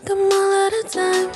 come all at a time.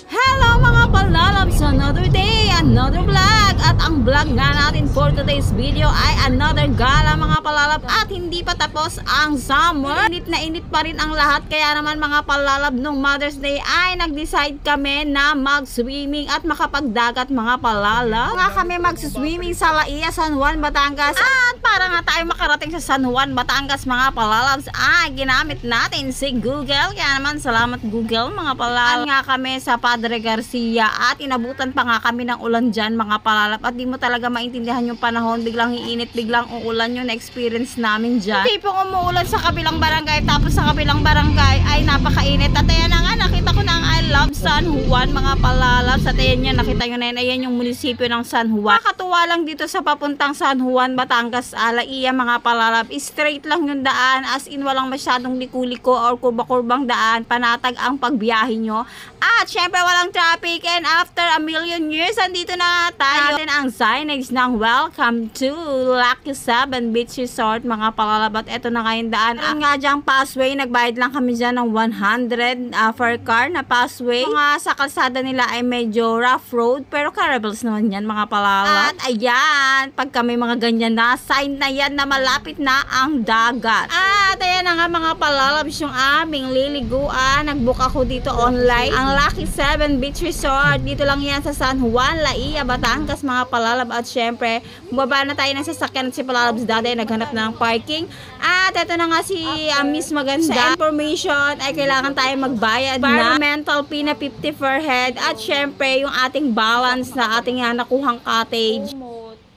Hello mga palalabs! Another day, another vlog. At ang vlog nga natin for today's video ay another gala mga palalab. At hindi pa tapos ang summer. Init na init pa rin ang lahat. Kaya naman mga palalab, nung Mother's Day ay nag-decide kami na mag-swimming at makapagdagat mga palalab. Nga kami mag-swimming sa Laia, San Juan, Batangas. At para nga tayo makarating sa San Juan, Batangas mga palalabs ay ginamit natin si Google. Kaya naman salamat Google mga palalab. Nga kami sa Padre Garcia at inabutan pa nga kami ng ulan dyan mga palalap at di mo talaga maintindihan yung panahon, biglang iinit, biglang uulan yung na-experience namin dyan. Tipong umuulan sa kabilang barangay tapos sa kabilang barangay ay napakainit at ayan na nga, nakita ko na ang I Love San Juan mga palalap. At ayan yan, nakita nyo na yan, ayan yung munisipyo ng San Juan. Nakakatuwa lang dito sa papuntang San Juan, Batangas, Laia mga palalap, straight lang yung daan, as in walang masyadong liko-liko or kurba-kurbang daan, panatag ang pagbiyahe nyo at syempre walang traffic. And after a million years, andito na tayo. Natin ang signage ng welcome to Lucky 7 Beach Resort mga palalabat. Ito na ngayon daan. Ang nga dyang passway, nagbayad lang kami dyan ng 100 per car na passway. Mga sa kalsada nila ay medyo rough road, pero carnival's naman yan mga palalabat. At ayan, pag kami mga ganyan na, sign na yan na malapit na ang dagat. At ayan na nga mga palalabs yung aming liliguan. Nagbook ako dito online. Ang Lucky 7 Beach Resort. Dito lang yan sa San Juan, Laia, Batangas mga palalab. At syempre, bumaba na tayo ng sasakyan at si Palalabs Daday naghanap na ng parking. At ito na nga si Miss Maganda. Sa information ay kailangan tayo magbayad na environmental fee na 50 per head. At syempre, yung ating balance na ating nakuhang cottage.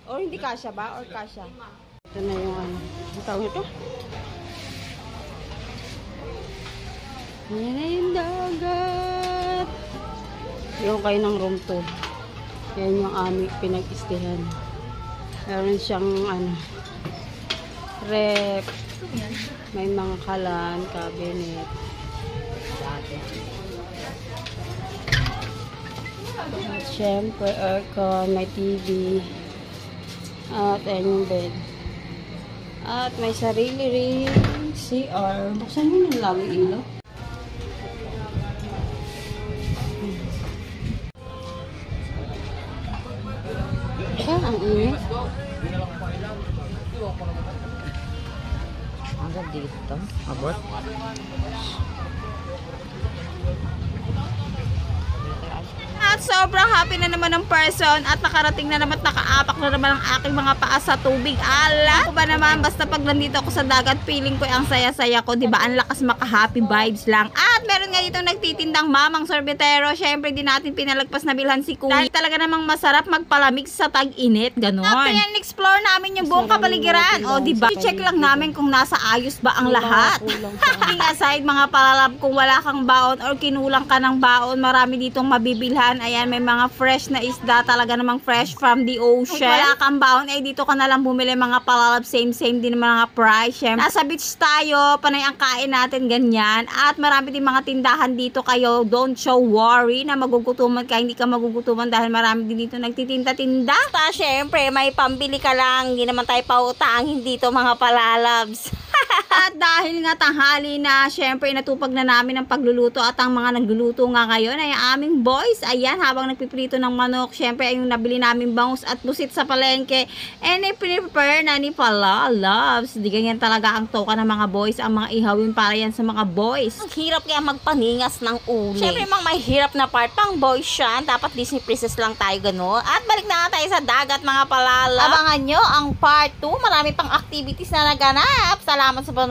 Or hindi kasya ba? Or kasya? Ito na yung ano. Ang tawag ito? Ayan na yung dagat. Yung kayo ng room 2. Yan yung aming pinag-istihan. Meron siyang ano, rep. May mga kalan, cabinet. At syempre, aircon, may TV. At ayan yung bed. At may sarili ring CR. Buksan mo yung lagi ilaw. Ang init. Ang dito. Abot. At sobrang happy na naman ng person at nakarating na naman, nakaapak na naman ang aking mga paa sa tubig. Ala, ako ba naman, basta pag nandito ako sa dagat, feeling ko ang saya-saya ko, diba? Ang lakas maka-happy vibes lang. At meron nga dito nagtitindang mamang sorbetero. Syempre, di natin pinalagpas na bilhan si Kuya. Dahil talaga namang masarap magpalamig sa tag-init, ganon. At explore namin yung buong kapaligiran. O, diba? I-check lang namin kung nasa ayos ba ang lahat. Having aside, mga palalab, kung wala kang baon or kinulang ka ng baon, marami ditong mabibilhan. Ayan, may mga fresh na isda, talaga namang fresh from the ocean. Kung wala kang baon, ay dito ka na lang bumili mga palalab, same din mga price. Syempre, nasa beach tayo, panay ang kain natin, ganyan. At marami din mga tindahan dito kayo, don't show worry na magugutuman ka, hindi ka magugutuman dahil marami din dito nagtitinda-tinda. Basta syempre, may pambili ka lang, hindi naman tayo pautangin dito mga palalabs. At dahil nga tanghali na, syempre natupag na namin ang pagluluto at ang mga nagluluto nga ngayon ay aming boys. Ayan, habang nagpiprito ng manok, syempre ay yung nabili namin bangus at busit sa palengke. And i-prepare na ni Palalabs. Di ganyan talaga ang toka ng mga boys, ang mga ihawin para yan sa mga boys. Ang hirap kaya magpaningas ng uli. Syempre mang may hirap na part, pang boys yan. Dapat Disney princess lang tayo gano'n. At balik na tayo sa dagat mga palalabs. Abangan nyo ang part 2. Marami pang activities na naganap. Salamat sa panonood.